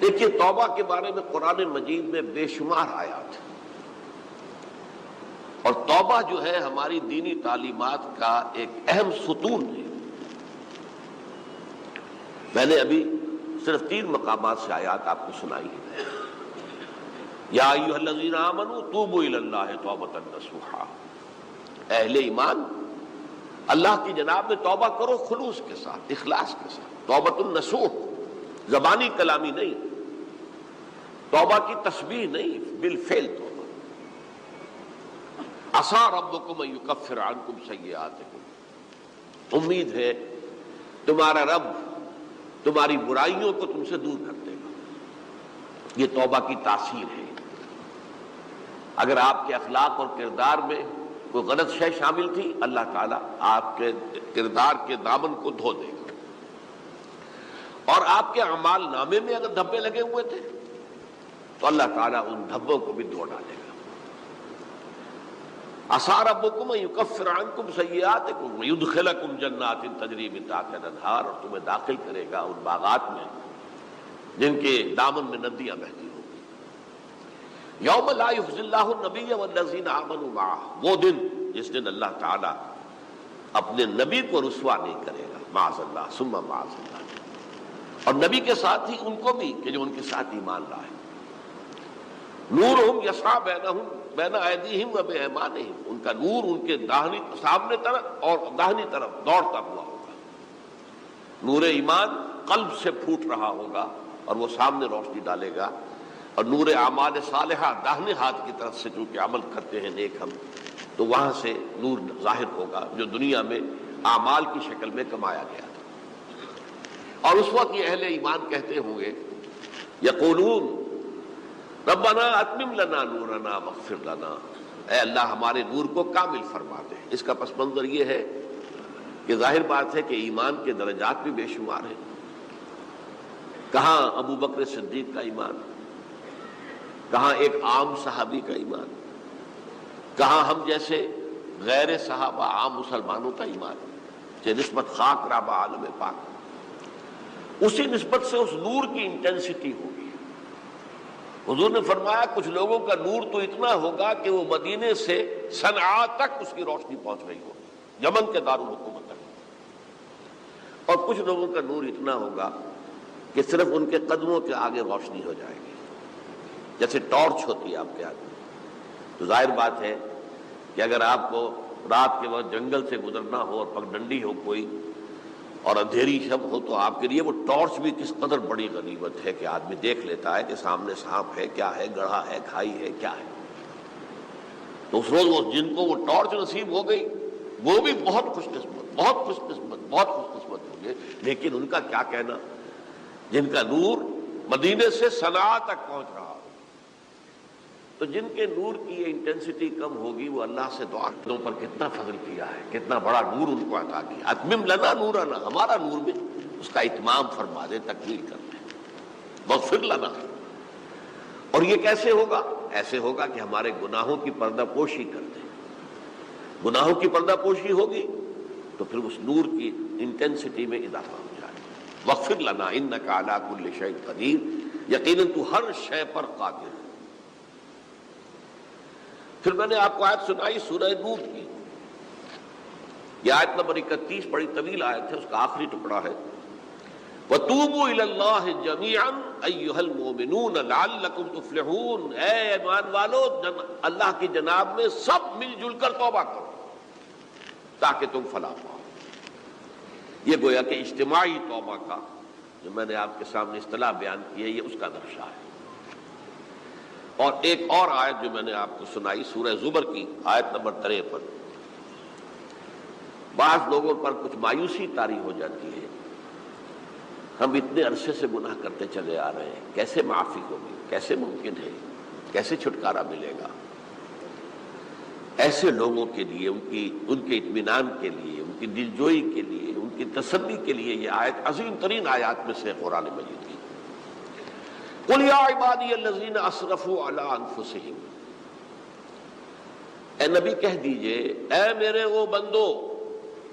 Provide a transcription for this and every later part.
دیکھیے توبہ کے بارے میں قرآن مجید میں بے شمار آیات ہیں، اور توبہ جو ہے ہماری دینی تعلیمات کا ایک اہم ستون ہے۔ میں نے ابھی صرف 3 مقامات سے آیات آپ کو سنائی ہے۔ یا ایھا الذین آمنوا توبوا الی اللہ توبۃ نصوحا، اہل ایمان اللہ کی جناب میں توبہ کرو خلوص کے ساتھ، اخلاص کے ساتھ۔ توبۃ النصوح زبانی کلامی نہیں، توبہ کی تسبیح نہیں، بالفعل توبہ۔ عسیٰ ربکم ان یکفر عنکم سیئاتکم، امید ہے تمہارا رب تمہاری برائیوں کو تم سے دور کر دے گا۔ یہ توبہ کی تاثیر ہے۔ اگر آپ کے اخلاق اور کردار میں کوئی غلط شے شامل تھی، اللہ تعالیٰ آپ کے کردار کے دامن کو دھو دے گا، اور آپ کے اعمال نامے میں اگر دھبے لگے ہوئے تھے تو اللہ تعالیٰ ان دھبوں کو بھی دھو ڈالے گا۔ عسیٰ ربکم ان یکفر عنکم سیئاتکم ویدخلکم جنات تجری من تحتہا الانہار، اور تمہیں داخل کرے گا ان باغات میں جن کے دامن میں ندیاں بہتی ہوں گی۔ یوم لا یخزی اللہ النبی والذین آمنوا معہ، وہ دن جس دن اللہ تعالیٰ اپنے نبی کو رسوا نہیں کرے گا، معاذ اللہ ثم معاذ اللہ، اور نبی کے ساتھ ہی ان کو بھی کہ جو ان کے ساتھ ایمان لائے۔ نورہم یسعی بین ایدیہم و بایمانہم، ان کا نور ان کے سامنے طرف اور داہنی طرف دوڑتا ہوا ہوگا۔ نور ایمان قلب سے پھوٹ رہا ہوگا اور وہ سامنے روشنی ڈالے گا، اور نور اعمال صالحہ داہنے ہاتھ کی طرف سے چونکہ عمل کرتے ہیں نیک ہم، تو وہاں سے نور ظاہر ہوگا جو دنیا میں اعمال کی شکل میں کمایا گیا تھا۔ اور اس وقت یہ اہل ایمان کہتے ہوں گے، یقولون ربنا اتمم لنا نورنا واغفر لنا، اے اللہ ہمارے نور کو کامل فرما دے۔ اس کا پس منظر یہ ہے کہ ظاہر بات ہے کہ ایمان کے درجات بھی بے شمار ہیں۔ کہاں ابو بکر صدیق کا ایمان، کہاں ایک عام صحابی کا ایمان، کہاں ہم جیسے غیر صحابہ عام مسلمانوں کا ایمان، کہ نسبت خاک رابع عالم پاک، اسی نسبت سے اس نور کی انٹینسٹی ہوگی۔ حضور نے فرمایا کچھ لوگوں کا نور تو اتنا ہوگا کہ وہ مدینے سے صنعاء تک اس کی روشنی پہنچ رہی ہوگی، یمن کے دارالحکومت تک، اور کچھ لوگوں کا نور اتنا ہوگا کہ صرف ان کے قدموں کے آگے روشنی ہو جائے گی، جیسے ٹارچ ہوتی ہے آپ کے ہاتھ میں۔ تو ظاہر بات ہے کہ اگر آپ کو رات کے وقت جنگل سے گزرنا ہو اور پگڈنڈی ہو کوئی اور اندھیری شب ہو، تو آپ کے لیے وہ ٹارچ بھی کس قدر بڑی غنیمت ہے کہ آدمی دیکھ لیتا ہے کہ سامنے سانپ ہے، کیا ہے، گڑھا ہے، کھائی ہے، کیا ہے۔ تو اس روز جن کو وہ ٹارچ نصیب ہو گئی وہ بھی بہت خوش قسمت، بہت خوش قسمت، بہت خوش قسمت ہوں گے۔ لیکن ان کا کیا کہنا جن کا نور مدینے سے صنعاء تک پہنچ رہا ہو۔ تو جن کے نور کی یہ انٹینسٹی کم ہوگی وہ اللہ سے دعا کروں پر کتنا فضل کیا ہے، کتنا بڑا نور ان کو عطا کیا۔ اتمم لنا نورنا، ہمارا نور بھی اس کا اتمام فرما دے، تکمیل کر دے، واغفر لنا۔ اور یہ کیسے ہوگا؟ ایسے ہوگا کہ ہمارے گناہوں کی پردہ پوشی کر دے۔ گناہوں کی پردہ پوشی ہوگی تو پھر اس نور کی انٹینسٹی میں اضافہ ہو جائے۔ واغفر لنا انک علی کل شیء قدیر، یقیناً تو ہر شے پر قادر ہے۔ پھر میں نے آپ کو آیت سنائی سورہ نور کی، یہ آیت نمبر 31 بڑی طویل آیت ہے، اس کا آخری ٹکڑا ہے، وَتُوبُوا إِلَى اللَّهِ جَمِيعًا أَيُّهَا الْمُؤْمِنُونَ لَعَلَّكُمْ تُفْلِحُونَ، اے ایمان والو اللہ کی جناب میں سب مل جل کر توبہ کرو تاکہ تم فلاح پاؤ۔ یہ گویا کہ اجتماعی توبہ کا جو میں نے آپ کے سامنے اصطلاح بیان کی ہے، یہ اس کا نقشہ ہے۔ اور ایک اور آیت جو میں نے آپ کو سنائی سورہ زمر کی آیت نمبر 53، بعض لوگوں پر کچھ مایوسی طاری ہو جاتی ہے، ہم اتنے عرصے سے گناہ کرتے چلے آ رہے ہیں، کیسے معافی ہوگی، کیسے ممکن ہے، کیسے چھٹکارا ملے گا؟ ایسے لوگوں کے لیے ان کے اطمینان کے لیے، ان کی دلجوئی کے لیے، ان کی تسلی کے لیے یہ آیت عظیم ترین آیات میں سے قرآن مجید کی۔ قل یا عبادی الذین اسرفوا علی انفسہم، اے نبی کہہ دیجئے اے میرے وہ بندو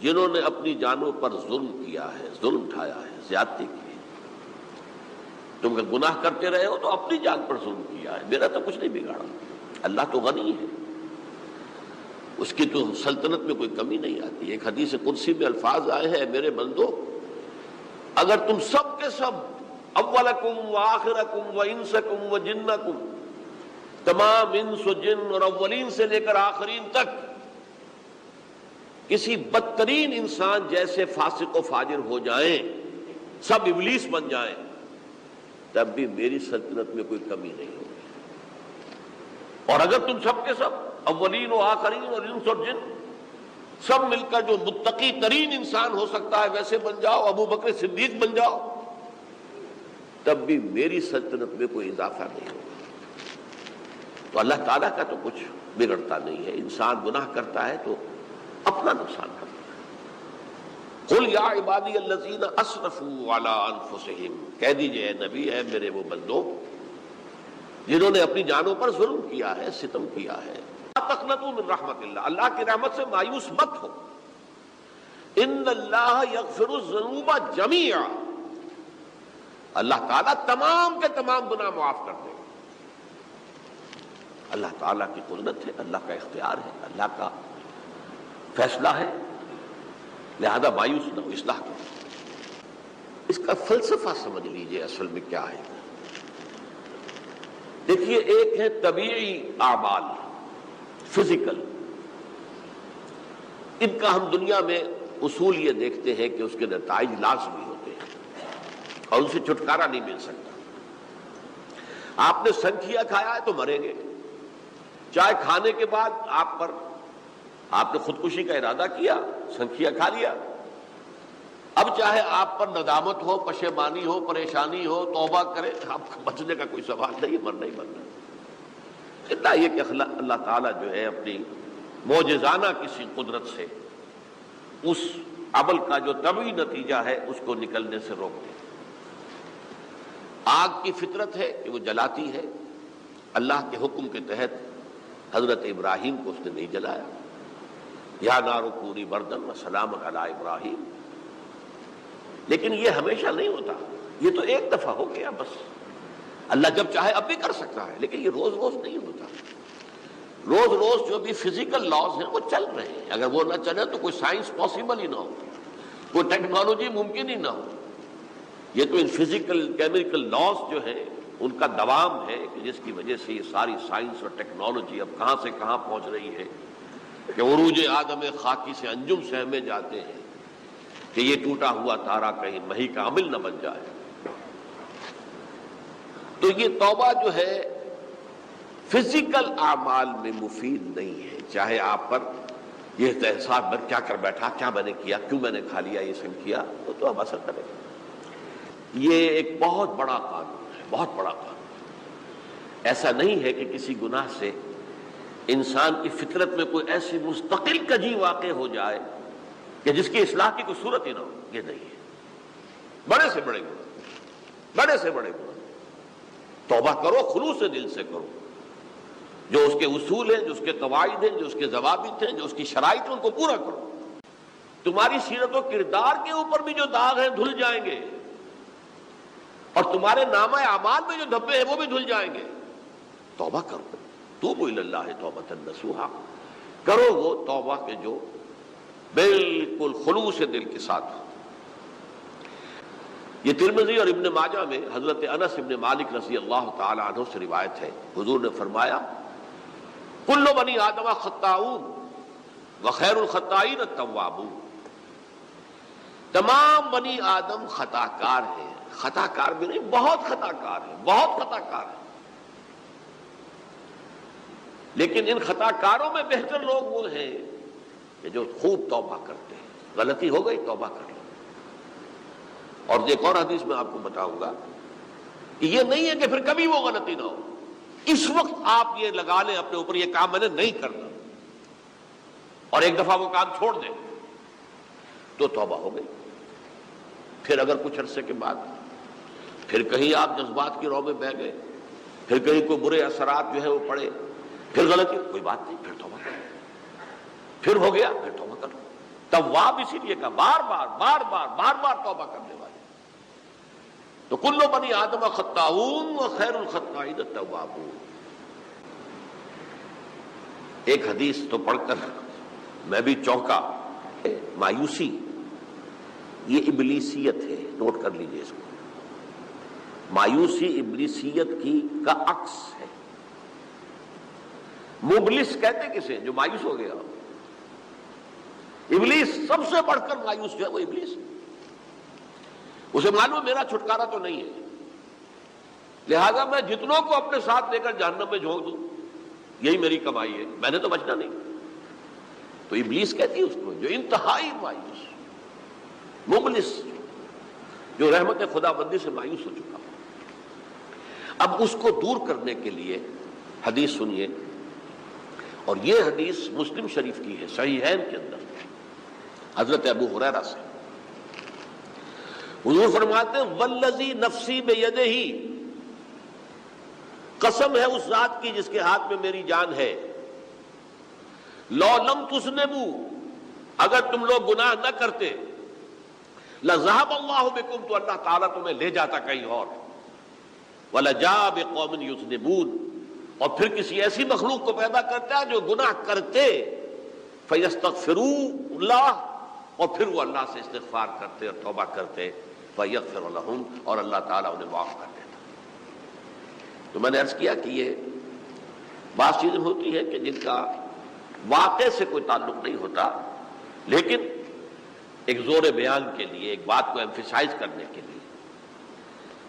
جنہوں نے اپنی جانوں پر ظلم کیا ہے، ظلم اٹھایا ہے، زیادتی کی ہے، تم اگر گناہ کرتے رہے ہو تو اپنی جان پر ظلم کیا ہے، میرا تو کچھ نہیں بگاڑا۔ اللہ تو غنی ہے، اس کی تو سلطنت میں کوئی کمی نہیں آتی۔ ایک حدیث قدسی میں الفاظ آئے ہیں، میرے بندو اگر تم سب کے سب، اولکم و آخرکم و انسکم و جنکم، تمام انس و جن اور اولین سے لے کر آخرین تک کسی بدترین انسان جیسے فاسق و فاجر ہو جائیں، سب ابلیس بن جائیں، تب بھی میری سلطنت میں کوئی کمی نہیں ہوگی۔ اور اگر تم سب کے سب اولین و آخرین اور انس اور جن سب مل کر جو متقی ترین انسان ہو سکتا ہے ویسے بن جاؤ، ابو بکر صدیق بن جاؤ، تب بھی میری سلطنت میں کوئی اضافہ نہیں ہوگا۔ تو اللہ تعالیٰ کا تو کچھ بگڑتا نہیں ہے، انسان گناہ کرتا ہے تو اپنا نقصان کرتا ہے۔ قل یا عبادی الذین اسرفوا علی انفسہم، کہہ دیجئے اے نبی، اے میرے وہ بندو جنہوں نے اپنی جانوں پر ظلم کیا ہے، ستم کیا ہے، لا تقنطوا من رحمت اللہ، اللہ کی رحمت سے مایوس مت ہو۔ ان اللہ یغفر الذنوب جمیعا، اللہ تعالیٰ تمام کے تمام گناہ معاف کر دے گا۔ اللہ تعالیٰ کی قدرت ہے، اللہ کا اختیار ہے، اللہ کا فیصلہ ہے، لہذا مایوس نہ ہو، اصلاح کرو۔ اس کا فلسفہ سمجھ لیجئے اصل میں کیا ہے۔ دیکھیے، ایک ہے طبیعی اعمال، فزیکل، ان کا ہم دنیا میں اصول یہ دیکھتے ہیں کہ اس کے نتائج لازمی ہوتے ہیں اور ان سے چھٹکارا نہیں مل سکتا۔ آپ نے سنکھیا کھایا ہے تو مریں گے، چائے کھانے کے بعد آپ نے خودکشی کا ارادہ کیا، سنکھیا کھا لیا، اب چاہے آپ پر ندامت ہو، پشیمانی ہو، پریشانی ہو، توبہ کرے، آپ کو بچنے کا کوئی سوال نہیں، مرنا ہی مرنا۔ اتنا یہ کہ اللہ تعالیٰ جو ہے اپنی معجزانہ کسی قدرت سے اس عمل کا جو طبعی نتیجہ ہے اس کو نکلنے سے روک دے۔ آگ کی فطرت ہے کہ وہ جلاتی ہے، اللہ کے حکم کے تحت حضرت ابراہیم کو اس نے نہیں جلایا، یا نار کونی بردن و سلام علی ابراہیم۔ لیکن یہ ہمیشہ نہیں ہوتا، یہ تو ایک دفعہ ہو گیا بس۔ اللہ جب چاہے اب بھی کر سکتا ہے، لیکن یہ روز روز نہیں ہوتا۔ روز روز جو بھی فزیکل لاز ہیں وہ چل رہے ہیں، اگر وہ نہ چلے تو کوئی سائنس پاسبل ہی نہ ہو، کوئی ٹیکنالوجی ممکن ہی نہ ہو۔ یہ تو ان فزیکل کیمیکل لاز جو ہیں ان کا دوام ہے کہ جس کی وجہ سے یہ ساری سائنس اور ٹیکنالوجی اب کہاں سے کہاں پہنچ رہی ہے کہ عروج آدم خاکی سے انجم سہمے جاتے ہیں کہ یہ ٹوٹا ہوا تارا کہیں مہی کا عامل نہ بن جائے۔ تو یہ توبہ جو ہے فزیکل اعمال میں مفید نہیں ہے، چاہے آپ پر یہ احساس میں کیا کر بیٹھا، کیا میں نے کیا، کیوں میں نے کھا لیا یہ سب کیا، تو اب اثر کرے گا۔ یہ ایک بہت بڑا قانون ہے، بہت بڑا قانون۔ ایسا نہیں ہے کہ کسی گناہ سے انسان کی فطرت میں کوئی ایسی مستقل کجی واقع ہو جائے کہ جس کی اصلاح کی کوئی صورت ہی نہ ہو، یہ نہیں ہے۔ بڑے سے بڑے گناہ، بڑے سے بڑے گناہ توبہ کرو، خلوص دل سے کرو، جو اس کے اصول ہیں، جو اس کے قواعد ہیں، جو اس کے ضوابط ہیں، جو اس کی شرائط ہیں، ان کو پورا کرو۔ تمہاری سیرت و کردار کے اوپر بھی جو داغ ہیں دھل جائیں گے، اور تمہارے نامہ اعمال میں جو دھبے ہیں وہ بھی دھل جائیں گے۔ توبہ کرو، توبوا الی اللہ توبۃ نصوحا، کرو وہ توبہ کے جو بالکل خلوص دل کے ساتھ ہو۔ یہ ترمذی اور ابن ماجہ میں حضرت انس ابن مالک رضی اللہ تعالی عنہ سے روایت ہے، حضور نے فرمایا کل بنی آدم خطاؤون وخیر الخطائین التوابون، تمام بنی آدم خطا کار ہیں، خطا کار بھی نہیں، بہت خطا کار ہیں، بہت خطا کار ہیں، لیکن ان خطا کاروں میں بہتر لوگ وہ ہیں کہ جو خوب توبہ کرتے ہیں۔ غلطی ہو گئی توبہ کر لو۔ اور ایک اور حدیث میں آپ کو بتاؤں گا کہ یہ نہیں ہے کہ پھر کبھی وہ غلطی نہ ہو، اس وقت آپ یہ لگا لیں اپنے اوپر یہ کام میں نے نہیں کرنا، اور ایک دفعہ وہ کام چھوڑ دیں تو توبہ ہو گئی۔ پھر اگر کچھ عرصے کے بعد پھر کہیں آپ جذبات کی رو میں بہہ گئے، پھر کہیں کوئی برے اثرات جو ہے وہ پڑے، پھر غلطی، کوئی بات نہیں، پھر توبہ کرو، پھر ہو گیا پھر توبہ کرو۔ تواب اسی لیے کہا، بار بار بار بار بار بار توبہ کرنے والے۔ تو کل بنی آدم خطاؤون وخیر الخطائین التوابون. ایک حدیث تو پڑھ کر میں بھی چونکا. مایوسی یہ ابلیسیت ہے، نوٹ کر لیجئے اس کو. مایوسی ابلیسیت کا عکس ہے. مبلس کہتے کسے؟ جو مایوس ہو گیا. ابلیس سب سے بڑھ کر مایوس جو ہے وہ ابلیس. اسے معلوم میرا چھٹکارا تو نہیں ہے، لہذا میں جتنوں کو اپنے ساتھ لے کر جہنم میں جھونک دوں یہی میری کمائی ہے، میں نے تو بچنا نہیں. تو ابلیس کہتی ہے اس کو جو انتہائی مایوس، مبلس، جو رحمت خدا بندی سے مایوس ہو چکا. اب اس کو دور کرنے کے لیے حدیث سنیے، اور یہ حدیث مسلم شریف کی ہے صحیحین کے اندر حضرت ابو ہریرہ سے. حضور فرماتے ہیں والذی نفسی بیدہ، قسم ہے اس ذات کی جس کے ہاتھ میں میری جان ہے، لو لم تذنبوا، اگر تم لوگ گناہ نہ کرتے، لذهب اللہ بکم، تو اللہ تعالیٰ تمہیں لے جاتا کہیں اور، وَلَجَاءَ بِقَوْمٍ يُذْنِبُونَ، اور پھر کسی ایسی مخلوق کو پیدا کرتا ہے جو گناہ کرتے، فَيَسْتَغْفِرُوا اللَّهَ، اور پھر وہ اللہ سے استغفار کرتے اور توبہ کرتے، فَيَغْفِرُ لَهُمْ، اور اللہ تعالیٰ انہیں معاف کر دیتا. تو میں نے عرض کیا کہ یہ بعض چیزیں ہوتی ہیں کہ جن کا واقع سے کوئی تعلق نہیں ہوتا، لیکن ایک زور بیان کے لیے، ایک بات کو ایمفیسائز کرنے کے لیے،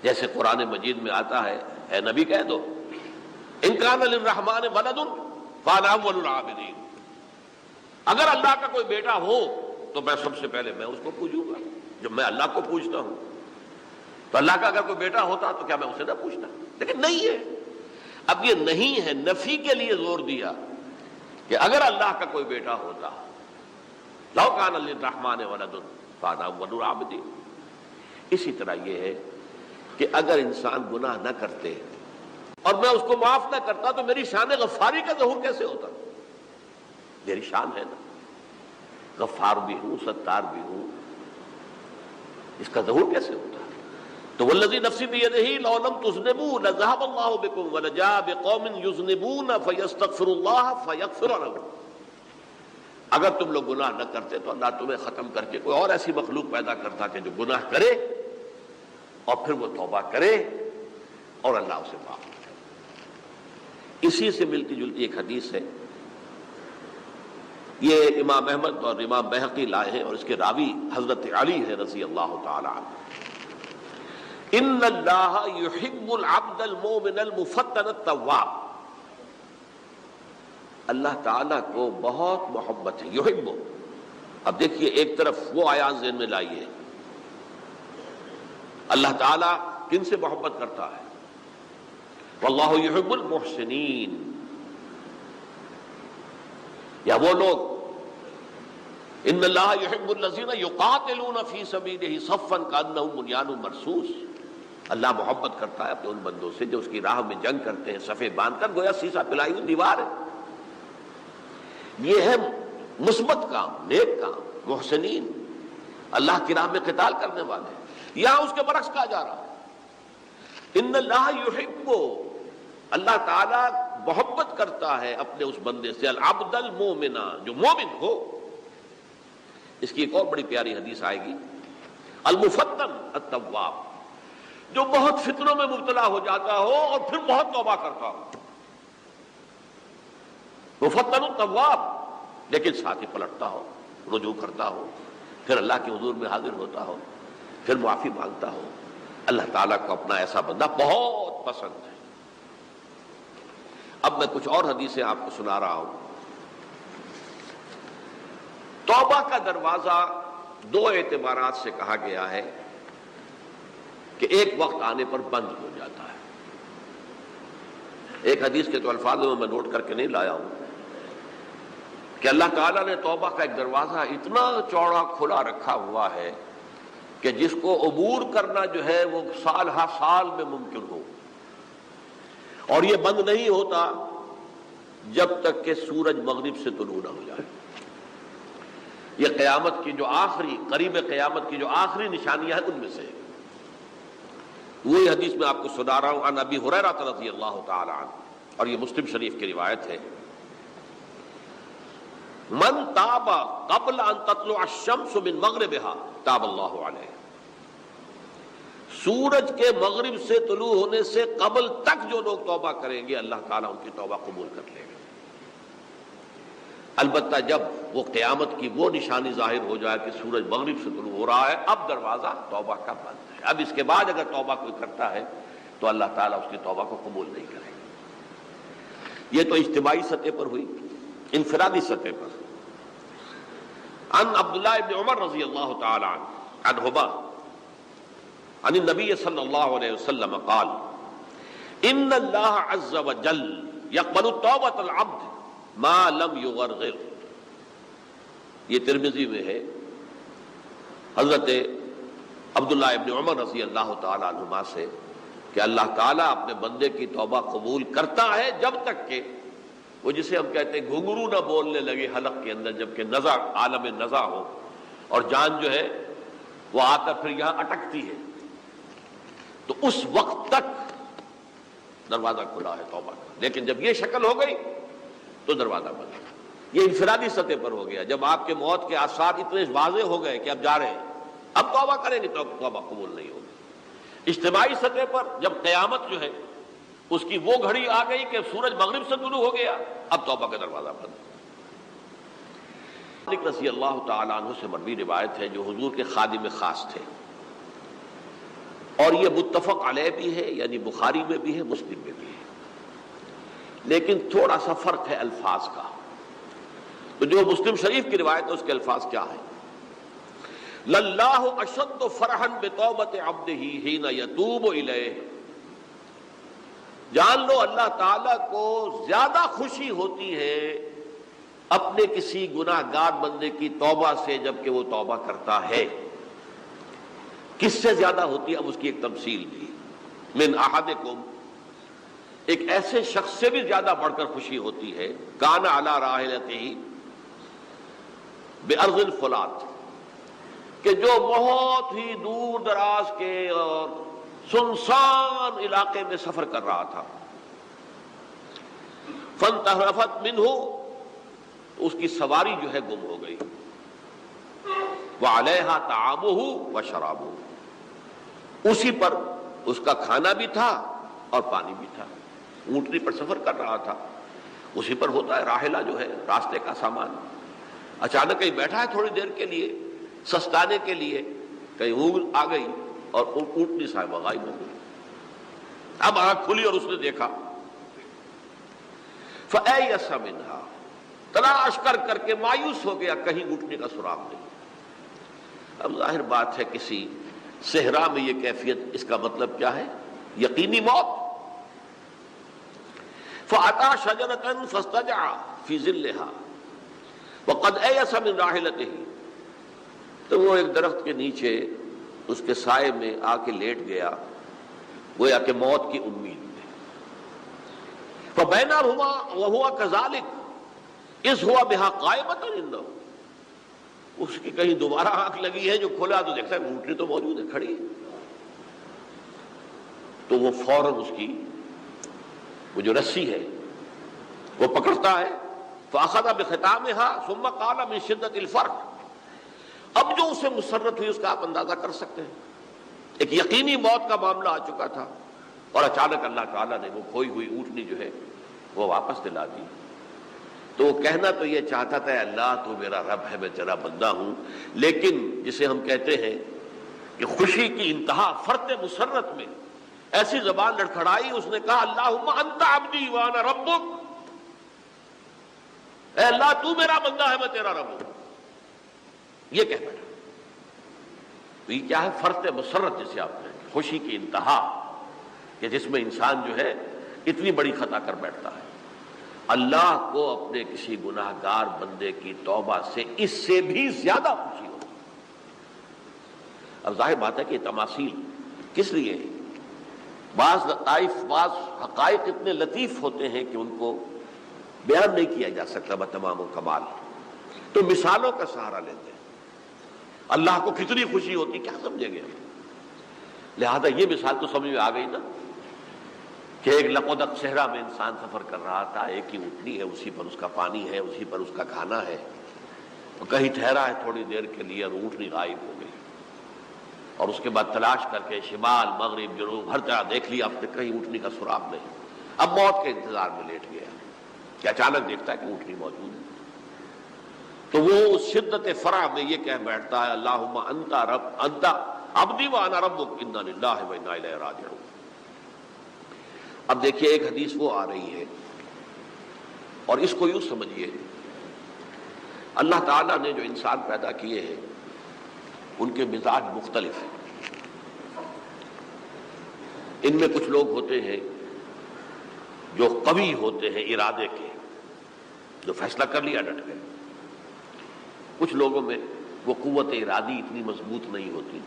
جیسے قرآن مجید میں آتا ہے، اے نبی کہہ دو ان کان للرحمن ولد فانا اول العابدین، اگر اللہ کا کوئی بیٹا ہو تو میں سب سے پہلے میں اس کو پوجوں گا. جب میں اللہ کو پوجتا ہوں تو اللہ کا اگر کوئی بیٹا ہوتا تو کیا میں اسے نہ پوچھتا؟ لیکن نہیں ہے. اب یہ نہیں ہے، نفی کے لیے زور دیا کہ اگر اللہ کا کوئی بیٹا ہوتا، لو کان للرحمن ولد فانا اول العابدین. اسی طرح یہ ہے کہ اگر انسان گناہ نہ کرتے اور میں اس کو معاف نہ کرتا تو میری شان غفاری کا ظہور کیسے ہوتا؟ میری شان ہے نا، غفار بھی ہوں، ستار بھی ہوں، اس کا ظہور کیسے ہوتا؟ تو والذی نفسی بیدہ لو لم تذنبوا لذهب اللہ بکم ولجاء بقوم یذنبون فیستغفروا اللہ فیغفر لهم. اگر تم لوگ گناہ نہ کرتے تو اللہ تمہیں ختم کر کے کوئی اور ایسی مخلوق پیدا کرتا کہ جو گناہ کرے اور پھر وہ توبہ کرے اور اللہ اسے معاف کرے. اسی سے ملتی جلتی ایک حدیث ہے، یہ امام احمد اور امام بہقی لائے ہیں، اور اس کے راوی حضرت علی ہے رضی اللہ تعالی عنہ. ان اللہ یحب العبد المؤمن المفتن التواب، اللہ تعالیٰ کو بہت محبت ہے. یحب، اب دیکھیے ایک طرف وہ آیات ذہن میں لائیے، اللہ تعالیٰ کن سے محبت کرتا ہے؟ واللہ یحب المحسنین. یا وہ لوگ ان اللہ یحب الذین یقاتلون فی سبیلہ صفا کانہم بنیان مرصوص. اللہ محبت کرتا ہے اپنے ان بندوں سے جو اس کی راہ میں جنگ کرتے ہیں صفے باندھ کر، گویا سیسا پلائی ہوئی دیوار ہے. یہ ہے مثبت کام، نیک کام، محسنین، اللہ کی راہ میں قتال کرنے والے. یہاں اس کے برعکس کہا جا رہا ہے ان اللہ یحب، اللہ تعالیٰ محبت کرتا ہے اپنے اس بندے سے، العبد المومن، جو مومن ہو. اس کی ایک اور بڑی پیاری حدیث آئے گی، المفتن التواب، جو بہت فتنوں میں مبتلا ہو جاتا ہو اور پھر بہت توبہ کرتا ہو. مفتن التواب، لیکن ساتھ ہی پلٹتا ہو، رجوع کرتا ہو، پھر اللہ کے حضور میں حاضر ہوتا ہو، پھر معافی مانگتا ہو. اللہ تعالیٰ کو اپنا ایسا بندہ بہت پسند ہے. اب میں کچھ اور حدیثیں آپ کو سنا رہا ہوں. توبہ کا دروازہ دو اعتبارات سے کہا گیا ہے کہ ایک وقت آنے پر بند ہو جاتا ہے. ایک حدیث کے تو الفاظوں میں نوٹ کر کے نہیں لایا ہوں کہ اللہ تعالیٰ نے توبہ کا ایک دروازہ اتنا چوڑا کھلا رکھا ہوا ہے کہ جس کو عبور کرنا جو ہے وہ سال ہر سال میں ممکن ہو، اور یہ بند نہیں ہوتا جب تک کہ سورج مغرب سے طلوع نہ ہو جائے. یہ قیامت کی جو آخری، قریب قیامت کی جو آخری نشانیاں ہیں ان میں سے. وہی حدیث میں آپ کو سنا رہا ہوں، عن ابی ہریرہ رضی اللہ تعالی عنہ، اور یہ مسلم شریف کی روایت ہے، من تاب قبل ان تطلع الشمس من مغربها تاب اللہ علیہ، سورج کے مغرب سے طلوع ہونے سے قبل تک جو لوگ توبہ کریں گے اللہ تعالیٰ ان کی توبہ قبول کر لے گا۔ البتہ جب وہ قیامت کی وہ نشانی ظاہر ہو جائے کہ سورج مغرب سے طلوع ہو رہا ہے، اب دروازہ توبہ کا بند ہے، اب اس کے بعد اگر توبہ کوئی کرتا ہے تو اللہ تعالیٰ اس کی توبہ کو قبول نہیں کرے گا۔ یہ تو اجتماعی سطح پر ہوئی، انفرادی سطح پر۔ عن عبداللہ ابن عمر رضی اللہ تعالی عنہما عن النبی صلی اللہ علیہ وسلم قال ان اللہ عز وجل یقبل توبۃ العبد ما لم یغرغر، یہ ترمذی میں ہے، حضرت عبداللہ ابن عمر رضی اللہ تعالی عنہما سے کہ اللہ تعالیٰ اپنے بندے کی توبہ قبول کرتا ہے جب تک کہ وہ جسے ہم کہتے ہیں گھنگرو نہ بولنے لگے حلق کے اندر، جبکہ نزع عالم نزع ہو اور جان جو ہے وہ آ کر پھر یہاں اٹکتی ہے، تو اس وقت تک دروازہ کھلا ہے توبہ کا۔ لیکن جب یہ شکل ہو گئی تو دروازہ بند ہے۔ یہ انفرادی سطح پر ہو گیا، جب آپ کے موت کے آثار اتنے واضح ہو گئے کہ اب جا رہے ہیں، اب توبہ کریں گے تو توبہ قبول نہیں ہوگی۔ اجتماعی سطح پر جب قیامت جو ہے اس کی وہ گھڑی آ گئی کہ سورج مغرب سے طلوع ہو گیا، اب توبہ کا دروازہ بند۔ مالک رضی اللہ تعالیٰ عنہ سے مروی روایت ہے جو حضور کے خادم خاص تھے، اور یہ متفق علیہ بھی ہے، یعنی بخاری میں بھی ہے، مسلم میں بھی ہے، لیکن تھوڑا سا فرق ہے الفاظ کا۔ تو جو مسلم شریف کی روایت ہے اس کے الفاظ کیا ہے؟ للہ اشد فرحا بتوبۃ عبدہ حین یتوب الیہ، جان لو اللہ تعالیٰ کو زیادہ خوشی ہوتی ہے اپنے کسی گناہ گار بندے کی توبہ سے جبکہ وہ توبہ کرتا ہے۔ کس سے زیادہ ہوتی ہے؟ اب اس کی ایک تمثیل دی، من احدکم، ایک ایسے شخص سے بھی زیادہ بڑھ کر خوشی ہوتی ہے، کان علی راحلتہ بارض الفلات، کہ جو بہت ہی دور دراز کے اور سنسان علاقے میں سفر کر رہا تھا، فانتحرفت منہ، اس کی سواری جو ہے گم ہو گئی، وعلیہا طعامہ وشرابہ، اسی پر اس کا کھانا بھی تھا اور پانی بھی تھا، اونٹنی پر سفر کر رہا تھا، اسی پر ہوتا ہے راحلہ جو ہے راستے کا سامان، اچانک کہیں بیٹھا ہے تھوڑی دیر کے لیے سستانے کے لیے، کہیں اونگ آ گئی اور اونٹنی صاحبہ غائب ہو گئی۔ اب آنکھ کھلی اور اس نے دیکھا، فَأَيَّسَ مِنْهَا، تلاش کر کر کے مایوس ہو گیا، کہیں اونٹنی کا سراغ نہیں۔ اب ظاہر بات ہے کسی صحرا میں یہ کیفیت، اس کا مطلب کیا ہے؟ یقینی موت۔ فَأَتَى شَجَرَةً فَاسْتَجَعَ فِي ظِلِّهَا وَقَدْ أَيَسَ مِنْ رَاحِلَتِهِ، تو وہ ایک درخت کے نیچے اس کے سائے میں آ کے لیٹ گیا، گویا کہ موت کی امید میں۔ فَبَيْنَهُمَا وَهُوَ كَذَلِكَ إِذْ هُوَ بِهَا قَائِمَةٌ عِندَهُ، اس کی کہیں دوبارہ آنکھ لگی ہے، جو کھولا تو دیکھتا ہے اونٹنی تو موجود ہے، کھڑی ہے، تو وہ فوراً اس کی وہ جو رسی ہے وہ پکڑتا ہے، فَأَخَذَ بِخِتَامِهَا ثُمَّ قَالَ مِن شِدَّةِ الْفَرْحِ، اب جو اسے مسرت ہوئی اس کا آپ اندازہ کر سکتے ہیں، ایک یقینی موت کا معاملہ آ چکا تھا، اور اچانک اللہ تعالیٰ نے وہ کھوئی ہوئی اونٹنی جو ہے وہ واپس دلا دی۔ تو وہ کہنا تو یہ چاہتا تھا، اللہ تو میرا رب ہے، میں تیرا بندہ ہوں، لیکن جسے ہم کہتے ہیں کہ خوشی کی انتہا فرط مسرت میں ایسی زبان لڑکھڑائی، اس نے کہا اللہم انت عبدی وانا ربک، اے اللہ تو میرا بندہ ہے، میں تیرا رب ہوں، یہ کہہ بیٹھا۔ تو یہ کیا ہے؟ فرط مسرت جسے آپ کہیں، خوشی کی انتہا، کہ جس میں انسان جو ہے اتنی بڑی خطا کر بیٹھتا ہے۔ اللہ کو اپنے کسی گناہ گار بندے کی توبہ سے اس سے بھی زیادہ خوشی ہوتی۔ اب ظاہر بات ہے کہ یہ تماثیل کس لیے ہے؟ بعض لطائف، بعض حقائق اتنے لطیف ہوتے ہیں کہ ان کو بیان نہیں کیا جا سکتا بتمام و کمال، تو مثالوں کا سہارا لیتے ہیں۔ اللہ کو کتنی خوشی ہوتی کیا سمجھیں گے؟ لہذا یہ مثال تو سمجھ میں آ گئی نا کہ ایک لقودق صحرا میں انسان سفر کر رہا تھا، ایک ہی اونٹنی ہے، اسی پر اس کا پانی ہے، اسی پر اس کا کھانا ہے، اور کہیں ٹھہرا ہے تھوڑی دیر کے لیے اور اونٹنی غائب ہو گئی، اور اس کے بعد تلاش کر کے شمال مغرب جنوب ہر طرح دیکھ لیا آپ نے، کہیں اونٹنی کا سراغ نہیں۔ اب موت کے انتظار میں لیٹ گیا کہ اچانک دیکھتا ہے کہ اونٹنی موجود ہے، تو وہ شدت فرح میں یہ کہہ بیٹھتا ہے اللہم انت رب انت عبدی وانا ربک انا للہ و انا الیہ راجعون۔ اب دیکھیے ایک حدیث وہ آ رہی ہے اور اس کو یوں سمجھیے، اللہ تعالیٰ نے جو انسان پیدا کیے ہیں ان کے مزاج مختلف ہیں۔ ان میں کچھ لوگ ہوتے ہیں جو قوی ہوتے ہیں ارادے کے، جو فیصلہ کر لیا ڈٹ گئے۔ کچھ لوگوں میں وہ قوت ارادی اتنی مضبوط نہیں ہوتی،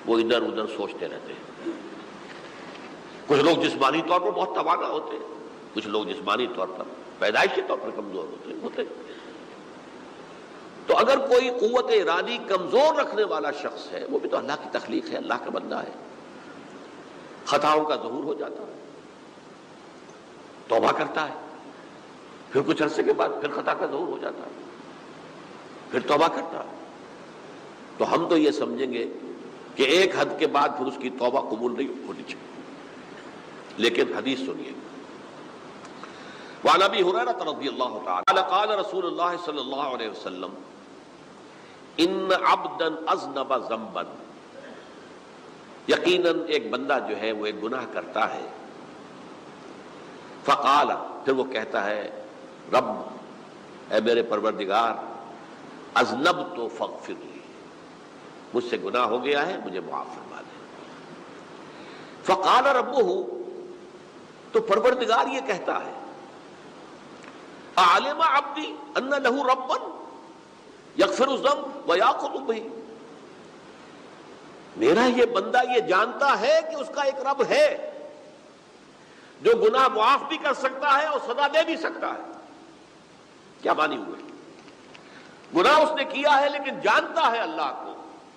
وہ ادھر ادھر سوچتے رہتے ہیں۔ کچھ لوگ جسمانی طور پر بہت توانا ہوتے ہیں، کچھ لوگ جسمانی طور پر پیدائشی طور پر کمزور ہوتے ہیں۔ تو اگر کوئی قوت ارادی کمزور رکھنے والا شخص ہے، وہ بھی تو اللہ کی تخلیق ہے، اللہ کا بندہ ہے، خطاؤں کا ظہور ہو جاتا ہے، توبہ کرتا ہے، پھر کچھ عرصے کے بعد پھر خطا کا ظہور ہو جاتا ہے، پھر توبہ کرتا ہے۔ تو ہم تو یہ سمجھیں گے کہ ایک حد کے بعد پھر اس کی توبہ قبول نہیں ہونی چاہیے، لیکن حدیث سنیے۔ وعن ابی ہریرہ رضی اللہ تعالی قال رسول اللہ صلی اللہ علیہ وسلم ان عبدا اذنب ذنبا، یقیناً ایک بندہ جو ہے وہ ایک گناہ کرتا ہے، فقال، پھر وہ کہتا ہے رب، اے میرے پروردگار، اذنبت فاغفر لی، مجھ سے گناہ ہو گیا ہے، مجھے معاف فرما دے۔ فقال ربہ، تو پروردگار یہ کہتا ہے اعلم عبدی ان لہ ربا یغفر الذنب ویاخذ بہ، میرا یہ بندہ یہ جانتا ہے کہ اس کا ایک رب ہے جو گناہ معاف بھی کر سکتا ہے اور سزا دے بھی سکتا ہے۔ کیا معنی ہوئے؟ گناہ اس نے کیا ہے لیکن جانتا ہے اللہ کو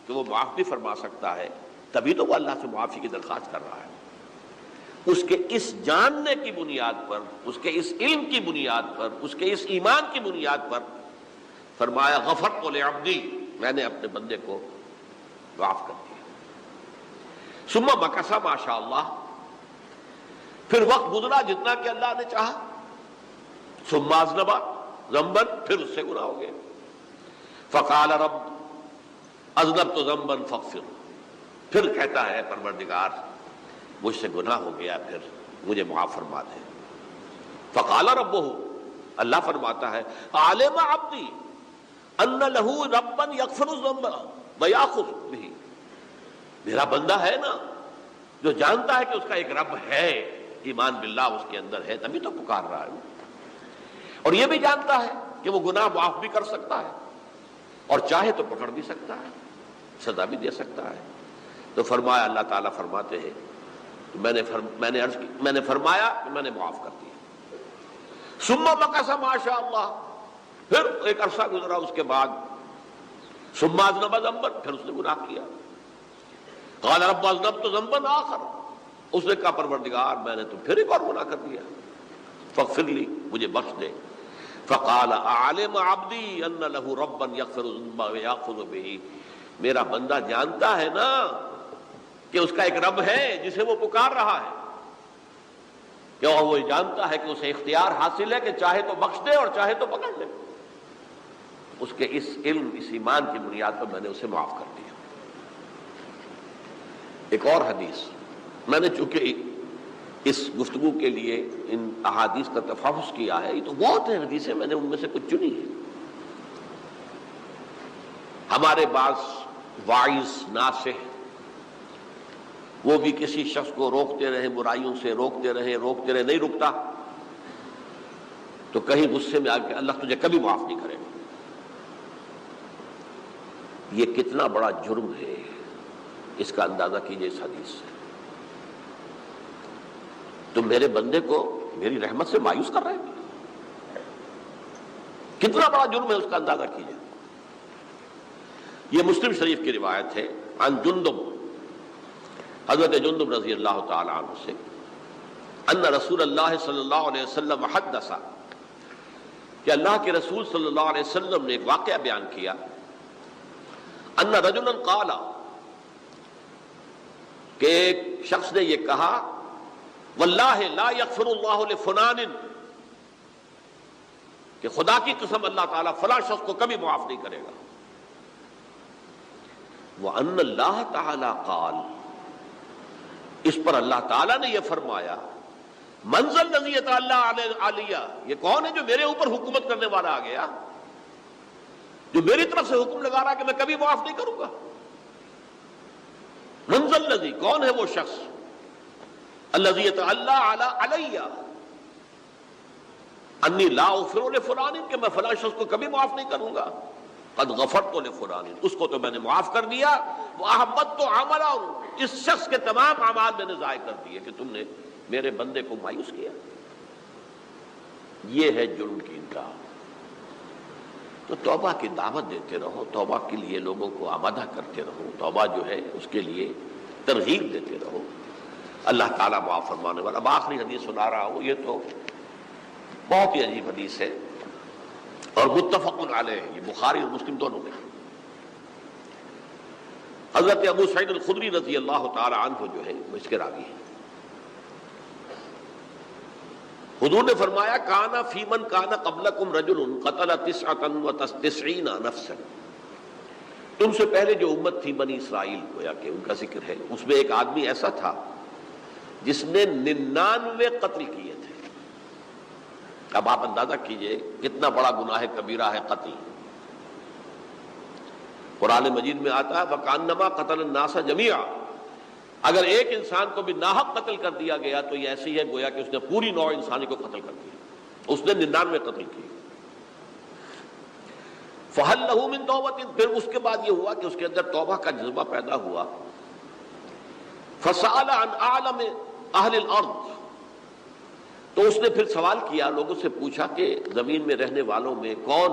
کہ وہ معاف بھی فرما سکتا ہے، تبھی تو وہ اللہ سے معافی کی درخواست کر رہا ہے۔ اس کے اس جاننے کی بنیاد پر، اس کے اس علم کی بنیاد پر، اس کے اس ایمان کی بنیاد پر فرمایا غفرت لعبدی، میں نے اپنے بندے کو معاف کر دیا۔ ثم مکث ما شاء اللہ، پھر وقت گزرا جتنا کہ اللہ نے چاہا۔ ثم اذنب ذنبا، پھر اس سے گناہ ہو گیا۔ فقال رب اذنبت ذنبا فاغفر، پھر کہتا ہے پروردگار مجھ سے گناہ ہو گیا، پھر مجھے معاف فرما دے۔ فقال ربہ، اللہ فرماتا ہے عالم عبدی ان لہ ربا یغفر الذنب ویاخذ بہ، میرا بندہ ہے نا جو جانتا ہے کہ اس کا ایک رب ہے، ایمان باللہ اس کے اندر ہے، تبھی تو پکار رہا ہے، اور یہ بھی جانتا ہے کہ وہ گناہ معاف بھی کر سکتا ہے اور چاہے تو پکڑ بھی سکتا ہے، سزا بھی دے سکتا ہے۔ تو فرمایا، اللہ تعالیٰ فرماتے ہیں تو میں نے فرمایا کہ میں نے معاف کر دیا۔ ثم مکث ما شاء اللہ، پھر ایک عرصہ گزرا اس کے بعد، ثم اذنب ذنبا، پھر اس نے گناہ کیا۔ قال رب اذنبت ذنبا آخر، اس نے کہا پروردگار میں نے تو پھر ایک اور گناہ کر دیا، فاغفر لی، مجھے بخش دے۔ فقال اعلم عبدی ان لہ ربا یغفر الذنب ویاخذ بہ، میرا بندہ جانتا ہے نا کہ اس کا ایک رب ہے جسے وہ پکار رہا ہے، کہ وہ جانتا ہے کہ اسے اختیار حاصل ہے کہ چاہے تو بخش دے اور چاہے تو پکڑ لے۔ اس کے اس علم، اس ایمان کی بنیاد پر میں نے اسے معاف کر دیا۔ ایک اور حدیث، میں نے چونکہ اس گفتگو کے لیے ان احادیث کا تفحص کیا ہے، یہ تو بہت ہیں حدیثیں، میں نے ان میں سے کچھ چنی ہیں۔ ہمارے بعض واعظ ناصح وہ بھی کسی شخص کو روکتے رہے، برائیوں سے روکتے رہے، نہیں رکتا، تو کہیں غصے میں آ کے اللہ تجھے کبھی معاف نہیں کرے گا۔ یہ کتنا بڑا جرم ہے، اس کا اندازہ کیجئے اس حدیث سے۔ تو میرے بندے کو میری رحمت سے مایوس کر رہے ہیں، کتنا بڑا جرم ہے اس کا اندازہ کیجئے۔ یہ مسلم شریف کی روایت ہے، عن جندب حضرت جندب رضی اللہ تعالی عنہ سے ان رسول اللہ صلی اللہ علیہ وسلم حدث کہ اللہ کے رسول صلی اللہ علیہ وسلم نے ایک واقعہ بیان کیا ان رجلا قال کہ ایک شخص نے یہ کہا واللہ لا یغفر اللہ لفلان کہ خدا کی قسم اللہ تعالیٰ فلاں شخص کو کبھی معاف نہیں کرے گا. وَأَنَّ اللَّهَ تَعَالَى قَالَ اس پر اللہ تعالیٰ نے یہ فرمایا منزل الذی یتعالی علیہ یہ کون ہے جو میرے اوپر حکومت کرنے والا آ گیا جو میری طرف سے حکم لگا رہا کہ میں کبھی معاف نہیں کروں گا. منزل الذی کون ہے وہ شخص الذی یتعالی علیہ انی لا اغفر لفلان کہ میں فلاں شخص کو کبھی معاف نہیں کروں گا. قد غفرت لفلان اس کو تو میں نے معاف کر دیا. واحبطت عملا اس شخص کے تمام اعمال میں نے ضائع کر دیے کہ تم نے میرے بندے کو مایوس کیا. یہ ہے جرم کی انتہا. تو توبہ کی دعوت دیتے رہو, توبہ کے لیے لوگوں کو آمادہ کرتے رہو, توبہ جو ہے اس کے لیے ترغیب دیتے رہو. اللہ تعالیٰ معاف فرمانے والا. اب آخری حدیث سنا رہا ہوں, یہ تو بہت ہی عجیب حدیث ہے اور متفق علیہ, یہ بخاری اور مسلم دونوں میں. حضرت ابو سعید الخدری رضی اللہ تعالی عنہ جو ہے وہ اس کے راوی ہیں. حضور نے فرمایا کانا فی من کانا قبلکم رجل قتل 99 نفسا تم سے پہلے جو امت تھی بنی اسرائیل گویا کہ ان کا ذکر ہے, اس میں ایک آدمی ایسا تھا جس نے 99 قتل کیے تھے. اب آپ اندازہ کیجئے کتنا بڑا گناہ کبیرہ ہے قتل. قرآن مجید میں آتا ہے وَكَأَنَّمَا قَتَلَ النَّاسَ جَمِيعًا اگر ایک انسان کو بھی ناحق قتل کر دیا گیا تو یہ ایسی ہے گویا کہ اس نے پوری نوع انسانی کو قتل کر دیا. اس نے 99 قتل کیے. فَهَلْ لَهُ مِن تَوْبَةٍ پھر اس کے بعد یہ ہوا کہ اس کے اندر توبہ کا جذبہ پیدا ہوا. فَسَأَلَ عَنْ أَعْلَمِ أَهْلِ الْأَرْضِ تو اس نے پھر سوال کیا, لوگوں سے پوچھا کہ زمین میں رہنے والوں میں کون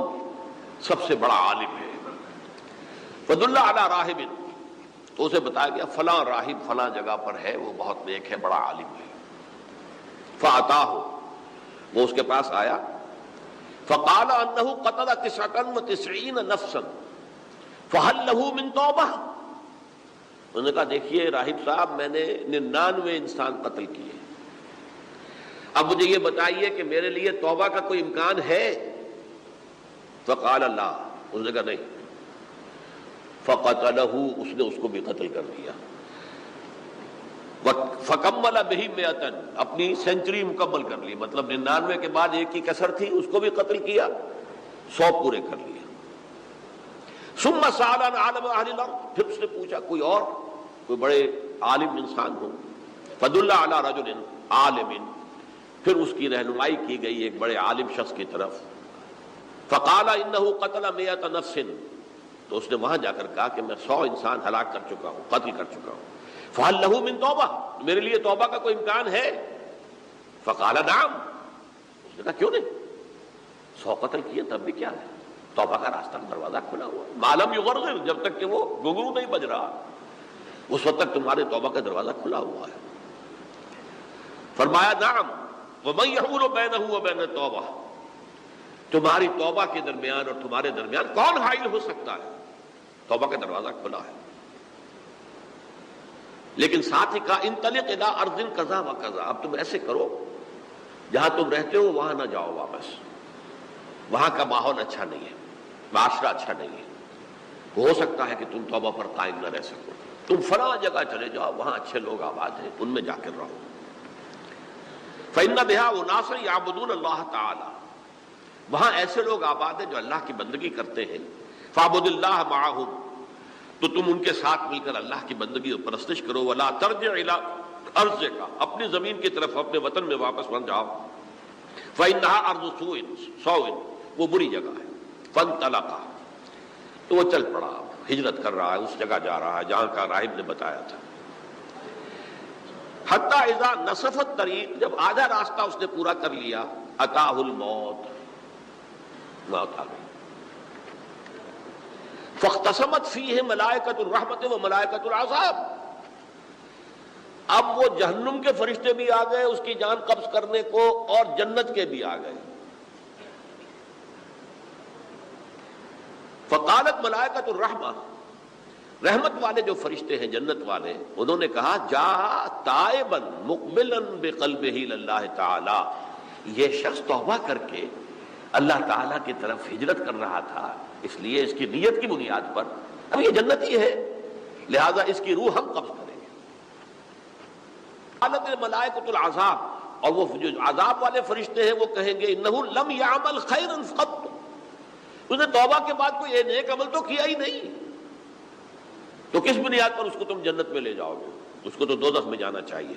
سب سے بڑا عالم ہے. فَدُلَّ عَلَى رَاهِبٍ تو اسے بتایا گیا فلاں راہب فلاں جگہ پر ہے, وہ بہت نیک ہے, بڑا عالم ہے. فَأَتَاهُ وہ اس کے پاس آیا. فَقَالَ أَنَّهُ قَتَلَ 99 نَفْسًا فَهَلْ لَهُ مِن تَوْبَةٍ انہوں نے کہا دیکھیے راہب صاحب میں نے 99 انسان قتل کیے, اب مجھے یہ بتائیے کہ میرے لیے توبہ کا کوئی امکان ہے. فقال لا اس نے کہا نہیں. فقتلہ اس نے اس کو بھی قتل کر دیا. فکمل بہ 100 اپنی سینچری مکمل کر لی, مطلب 99 کے بعد ایک کی کسر تھی, اس کو بھی قتل کیا, 100 پورے کر لیا. ثم سأل عن عالم اہل الارض پھر اس نے پوچھا کوئی اور کوئی بڑے عالم انسان ہو. فدل علی رجل عالم پھر اس کی رہنمائی کی گئی ایک بڑے عالم شخص کی طرف. فقال انه قتل 100 نفس تو اس نے وہاں جا کر کہا کہ میں 100 انسان ہلاک کر چکا ہوں, قتل کر چکا ہوں. فهل له من توبہ میرے لیے توبہ کا کوئی امکان ہے. فقال نعم اس نے کہا کیوں نہیں, 100 قتل کیے تب بھی کیا ہے, توبہ کا راستہ دروازہ کھلا ہوا. معلوم یغرغر جب تک کہ وہ گھنگرو نہیں بج رہا اس وقت تک تمہارے توبہ کا دروازہ کھلا ہوا ہے. فرمایا نعم ومن يحول بينه وبين التوبہ تمہاری توبہ کے درمیان اور تمہارے درمیان کون حائل ہو سکتا ہے, توبہ کا دروازہ کھلا ہے. لیکن ساتھ ہی کہا انطلق الى ارض کذا و کذا اب تم ایسے کرو جہاں تم رہتے ہو وہاں نہ جاؤ واپس, وہاں کا ماحول اچھا نہیں ہے, معاشرہ اچھا نہیں ہے, ہو سکتا ہے کہ تم توبہ پر قائم نہ رہ سکو, تم فلاں جگہ چلے جاؤ وہاں اچھے لوگ آباد ہیں ان میں جا کر رہو. فإن بها أناسا يعبدون اللہ تعالی وہاں ایسے لوگ آباد ہیں جو اللہ کی بندگی کرتے ہیں. فاعبد اللہ معهم تو تم ان کے ساتھ مل کر اللہ کی بندگی اور پرستش کرو. ولا ترجع الى ارضک اپنی زمین کی طرف اپنے وطن میں واپس بن جاؤ. فإنها ارض سوء وہ بری جگہ ہے. فانطلقا تو وہ چل پڑا, ہجرت کر رہا ہے, اس جگہ جا رہا ہے جہاں کا راہب نے بتایا تھا. حتی اذا نصف الطریق جب آدھا راستہ اس نے پورا کر لیا اتاہ الموت موت آ گئی. فاختصمت فیہ ملائکۃ الرحمت و ملائکۃ العذاب اب وہ جہنم کے فرشتے بھی آ گئے اس کی جان قبض کرنے کو، اور جنت کے بھی آ گئے۔ فقالت ملائکۃ الرحمہ، رحمت والے جو فرشتے ہیں جنت والے، انہوں نے کہا جا تائبا مقبلا بقلبہ اللہ تعالی، یہ شخص توبہ کر کے اللہ تعالیٰ کی طرف ہجرت کر رہا تھا، اس لیے اس کی نیت کی بنیاد پر اب یہ جنتی ہے، لہذا اس کی روح ہم قبض کریں گے۔ قالت الملائکۃ العذاب، اور وہ جو عذاب والے فرشتے ہیں وہ کہیں گے انہ لم یعمل خیرا قط، اس نے توبہ کے بعد کوئی نیک عمل تو کیا ہی نہیں، تو کس بنیاد پر اس کو تم جنت میں لے جاؤ گے؟ اس کو تو دوزخ میں جانا چاہیے۔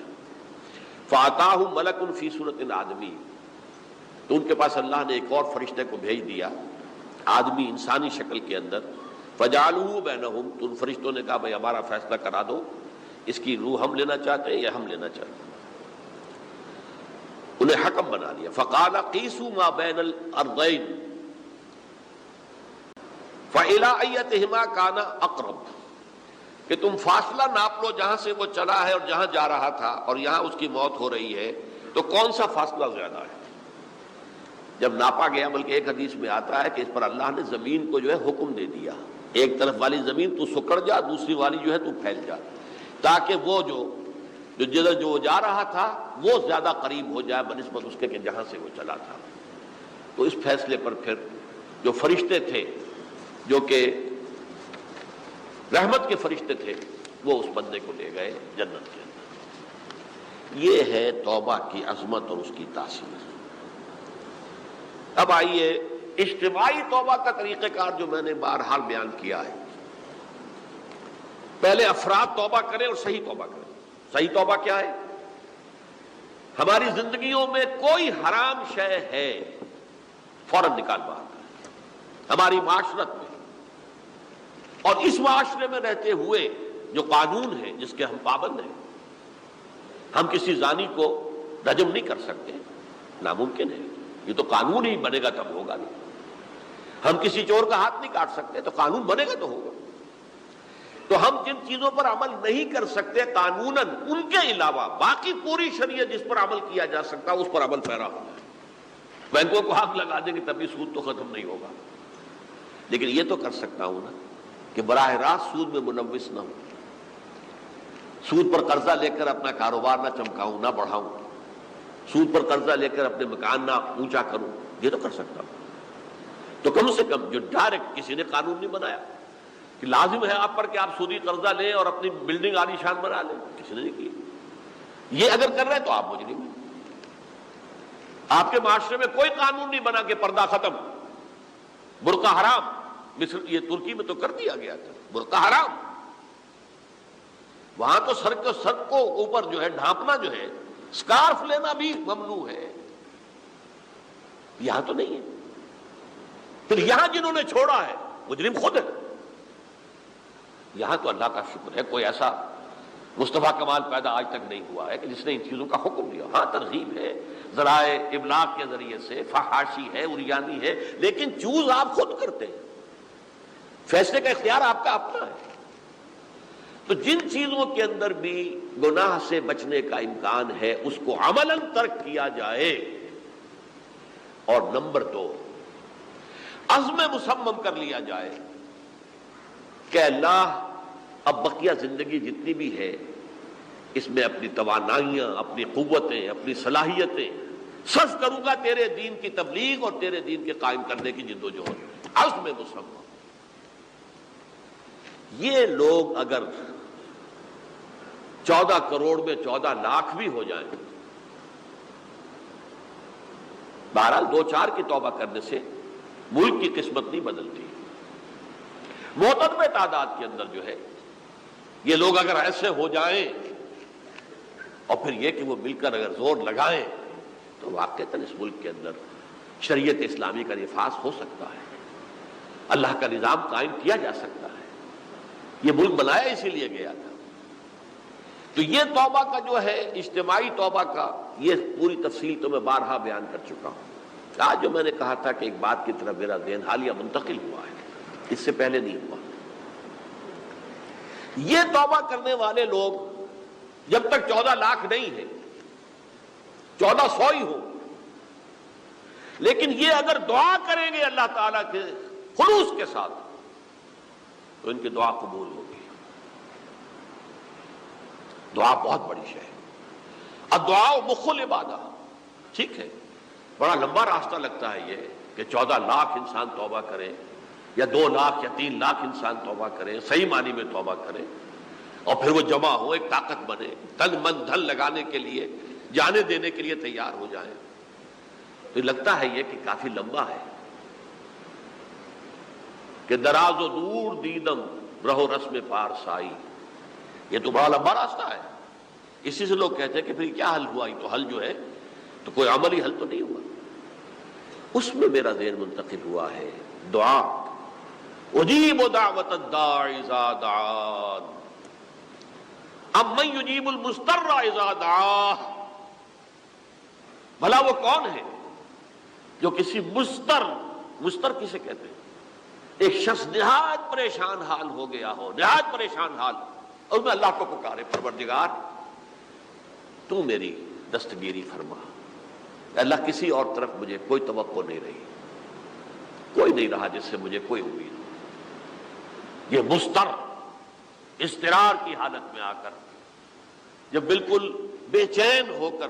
فاتاہ ملک فی صورت آدمی، تو ان کے پاس اللہ نے ایک اور فرشتے کو بھیج دیا آدمی انسانی شکل کے اندر، فجعلوہ بینہم، تو ان فرشتوں نے کہا بھائی ہمارا فیصلہ کرا دو، اس کی روح ہم لینا چاہتے ہیں یا ہم لینا چاہتے ہیں، انہیں حکم بنا دیا۔ فقال قیسوا ما بین الارضین فإلی ایتہما کان اقرب، کہ تم فاصلہ ناپ لو جہاں سے وہ چلا ہے اور جہاں جا رہا تھا اور یہاں اس کی موت ہو رہی ہے، تو کون سا فاصلہ زیادہ ہے؟ جب ناپا گیا، بلکہ ایک حدیث میں آتا ہے کہ اس پر اللہ نے زمین کو جو ہے حکم دے دیا، ایک طرف والی زمین تو سکڑ جا، دوسری والی جو ہے تو پھیل جا، تاکہ وہ جو جدھر جو جا رہا تھا وہ زیادہ قریب ہو جائے بنسبت اس کے کہ جہاں سے وہ چلا تھا۔ تو اس فیصلے پر پھر جو فرشتے تھے جو کہ رحمت کے فرشتے تھے وہ اس بندے کو لے گئے جنت کے اندر۔ یہ ہے توبہ کی عظمت اور اس کی تاثیر۔ اب آئیے اجتماعی توبہ کا طریقہ کار جو میں نے بہرحال بیان کیا ہے۔ پہلے افراد توبہ کریں اور صحیح توبہ کریں۔ صحیح توبہ کیا ہے؟ ہماری زندگیوں میں کوئی حرام شے ہے فوراً نکال باہر کریں، ہماری معاشرت میں اور اس معاشرے میں رہتے ہوئے جو قانون ہے جس کے ہم پابند ہیں، ہم کسی زانی کو رجم نہیں کر سکتے، ناممکن ہے، یہ تو قانون ہی بنے گا تب ہوگا نہیں۔ ہم کسی چور کا ہاتھ نہیں کاٹ سکتے، تو قانون بنے گا تو ہوگا۔ تو ہم جن چیزوں پر عمل نہیں کر سکتے قانوناً، ان کے علاوہ باقی پوری شریعت جس پر عمل کیا جا سکتا اس پر عمل پیرا ہوگا۔ بینکوں کو آگ لگا دیں گے تب بھی سود تو ختم نہیں ہوگا، لیکن یہ تو کر سکتا ہوں نا کہ براہ راست سود میں ملوث نہ ہوں، سود پر قرضہ لے کر اپنا کاروبار نہ چمکاؤں نہ بڑھاؤں، سود پر قرضہ لے کر اپنے مکان نہ اونچا کروں، یہ تو کر سکتا ہوں۔ تو کم سے کم جو ڈائریکٹ کسی نے قانون نہیں بنایا کہ لازم ہے آپ پر کہ آپ سودی قرضہ لیں اور اپنی بلڈنگ عالی شان بنا لیں، کسی نے نہیں کی۔ یہ اگر کر رہے تو آپ مجرم ہیں۔ آپ کے معاشرے میں کوئی قانون نہیں بنا کہ پردہ ختم، برقع حرام، مصر یہ ترکی میں تو کر دیا گیا تھا برقع حرام، وہاں تو سر کو اوپر جو ہے ڈھانپنا جو ہے، سکارف لینا بھی ممنوع ہے، یہاں تو نہیں ہے۔ پھر یہاں جنہوں نے چھوڑا ہے مجرم خود ہے۔ یہاں تو اللہ کا شکر ہے کوئی ایسا مصطفیٰ کمال پیدا آج تک نہیں ہوا ہے کہ جس نے ان چیزوں کا حکم دیا۔ ہاں ترغیب ہے، ذرائع ابلاغ کے ذریعے سے، فحاشی ہے، عریانی ہے، لیکن چوز آپ خود کرتے ہیں، فیصلے کا اختیار آپ کا اپنا ہے۔ تو جن چیزوں کے اندر بھی گناہ سے بچنے کا امکان ہے اس کو عملاً ترک کیا جائے۔ اور نمبر 2، عزم مصمم کر لیا جائے کہ اللہ اب بقیہ زندگی جتنی بھی ہے اس میں اپنی توانائیاں، اپنی قوتیں، اپنی صلاحیتیں صرف کروں گا تیرے دین کی تبلیغ اور تیرے دین کے قائم کرنے کی جد و جہد۔ عزم مصمم۔ یہ لوگ اگر 14 کروڑ میں 14 لاکھ بھی ہو جائیں، بہرحال 2-4 کی توبہ کرنے سے ملک کی قسمت نہیں بدلتی۔ محترمہ تعداد کے اندر جو ہے یہ لوگ اگر ایسے ہو جائیں اور پھر یہ کہ وہ مل کر اگر زور لگائیں تو واقعتاً اس ملک کے اندر شریعت اسلامی کا نفاذ ہو سکتا ہے، اللہ کا نظام قائم کیا جا سکتا ہے۔ یہ ملک بنایا اسی لیے گیا تھا۔ تو یہ توبہ کا جو ہے اجتماعی توبہ کا یہ پوری تفصیل تو میں بارہا بیان کر چکا ہوں۔ آج جو میں نے کہا تھا کہ ایک بات کی طرف میرا ذہن حالیہ منتقل ہوا ہے، اس سے پہلے نہیں ہوا۔ یہ توبہ کرنے والے لوگ جب تک 14 لاکھ نہیں ہے، 1400 ہی ہو، لیکن یہ اگر دعا کریں گے اللہ تعالیٰ کے خلوص کے ساتھ تو ان کی دعا قبول ہوگی۔ دعا بہت بڑی شے ہے۔ الدعاء مخ العبادہ، ٹھیک ہے، بڑا لمبا راستہ لگتا ہے یہ کہ 14 لاکھ انسان توبہ کرے یا 2 لاکھ یا 3 لاکھ انسان توبہ کرے، صحیح معنی میں توبہ کرے، اور پھر وہ جمع ہو، ایک طاقت بنے، تن من دھن لگانے کے لیے، جانے دینے کے لیے تیار ہو جائیں، تو لگتا ہے یہ کہ کافی لمبا ہے کہ دراز و دور دیدم رہو رسم پارسائی، یہ تو بڑا لمبا راستہ ہے۔ اسی سے لوگ کہتے ہیں کہ پھر کیا حل ہوا، یہ تو حل جو ہے تو کوئی عملی حل تو نہیں ہوا۔ اس میں میرا ذہن منتقل ہوا ہے دعا، اجیب دعوت الداعی اذا دعان امن یجیب المضطر اذا دعاہ، بھلا وہ کون ہے جو کسی مضطر کسے کہتے ہیں، ایک شخص نہایت پریشان حال ہو گیا ہو، نہایت پریشان حال، اور میں اللہ کو پکارے، پروردگار تو میری دستگیری فرما، اللہ کسی اور طرف مجھے کوئی توقع نہیں رہی، کوئی نہیں رہا جس سے مجھے کوئی امید ہو۔ یہ مضطر اضطرار کی حالت میں آ کر جب بالکل بے چین ہو کر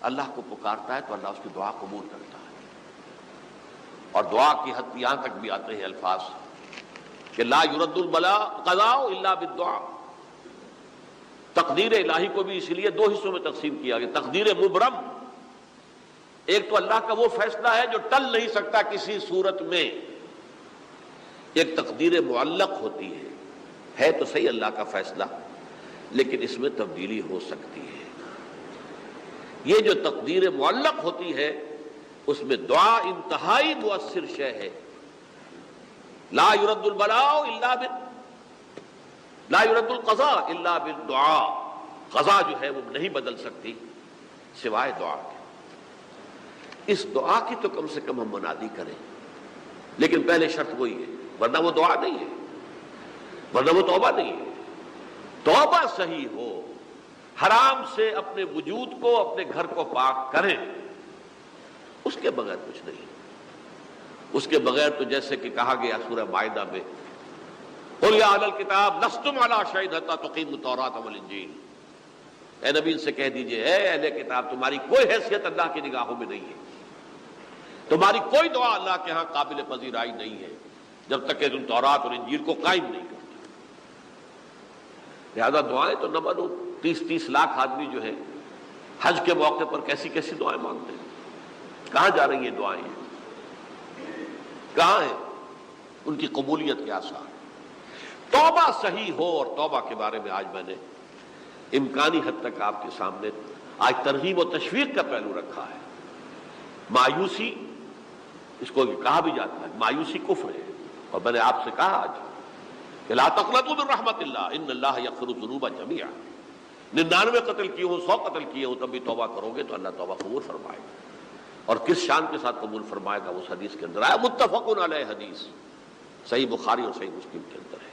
اللہ کو پکارتا ہے تو اللہ اس کی دعا قبول کرتا ہے۔ اور دعا کی حد یہاں تک بھی آتے ہیں الفاظ کہ لا یرد البلاء قضاء الا بالدعاء، تقدیر الہی کو بھی اسی لیے 2 حصوں میں تقسیم کیا گیا، تقدیر مبرم، ایک تو اللہ کا وہ فیصلہ ہے جو ٹل نہیں سکتا کسی صورت میں، ایک تقدیر معلق ہوتی ہے تو صحیح اللہ کا فیصلہ لیکن اس میں تبدیلی ہو سکتی ہے۔ یہ جو تقدیر معلق ہوتی ہے اس میں دعا انتہائی مؤثر شے ہے۔ لا يرد البلاء الا لا يرد القضاء الا بالدعاء، قضا جو ہے وہ نہیں بدل سکتی سوائے دعا کے۔ اس دعا کی تو کم سے کم ہم منادی کریں، لیکن پہلے شرط وہی ہے، ورنہ وہ دعا نہیں ہے، ورنہ وہ توبہ نہیں ہے۔ توبہ صحیح ہو، حرام سے اپنے وجود کو، اپنے گھر کو پاک کریں، اس کے بغیر کچھ نہیں۔ اس کے بغیر تو جیسے کہ کہا گیا سورہ مائدہ میں، قُلْ يَا أَهْلَ الْكِتَابِ لَسْتُمْ عَلَىٰ شَيْءٍ حَتَّىٰ تُقِیمُوا التَّوْرَاةَ وَالْإِنجِیلَ، اے نبی ان سے کہہ دیجئے، اے اہل کتاب تمہاری کوئی حیثیت اللہ کی نگاہوں میں نہیں ہے، تمہاری کوئی دعا اللہ کے ہاں قابل پذیرائی نہیں ہے جب تک کہ تم تورات اور انجیل کو قائم نہیں کرتے۔ لہذا دعائیں تو نہ بنو، 30 لاکھ آدمی جو ہے حج کے موقع پر کیسی کیسی دعائیں مانگتے ہیں، کہاں جا رہی ہیں دعائیں، کہاں ہیں ان کی قبولیت کے آثار؟ توبہ صحیح ہو، اور توبہ کے بارے میں آج میں نے امکانی حد تک آپ کے سامنے آج ترغیب و تشویق کا پہلو رکھا ہے۔ مایوسی، اس کو کہا بھی جاتا ہے مایوسی کفر ہے، اور میں نے آپ سے کہا آج کہ لا تقنطوا من رحمت اللہ ان اللہ یغفر الذنوب جميعا، 99 قتل کیے ہو، 100 قتل کیے ہو، تب بھی توبہ کرو گے تو اللہ توبہ قبول فرمائے گا، اور کس شان کے ساتھ قبول فرمائے گا اس حدیث کے اندر آیا، متفق علیہ حدیث، صحیح بخاری اور صحیح مسلم کے اندر ہے۔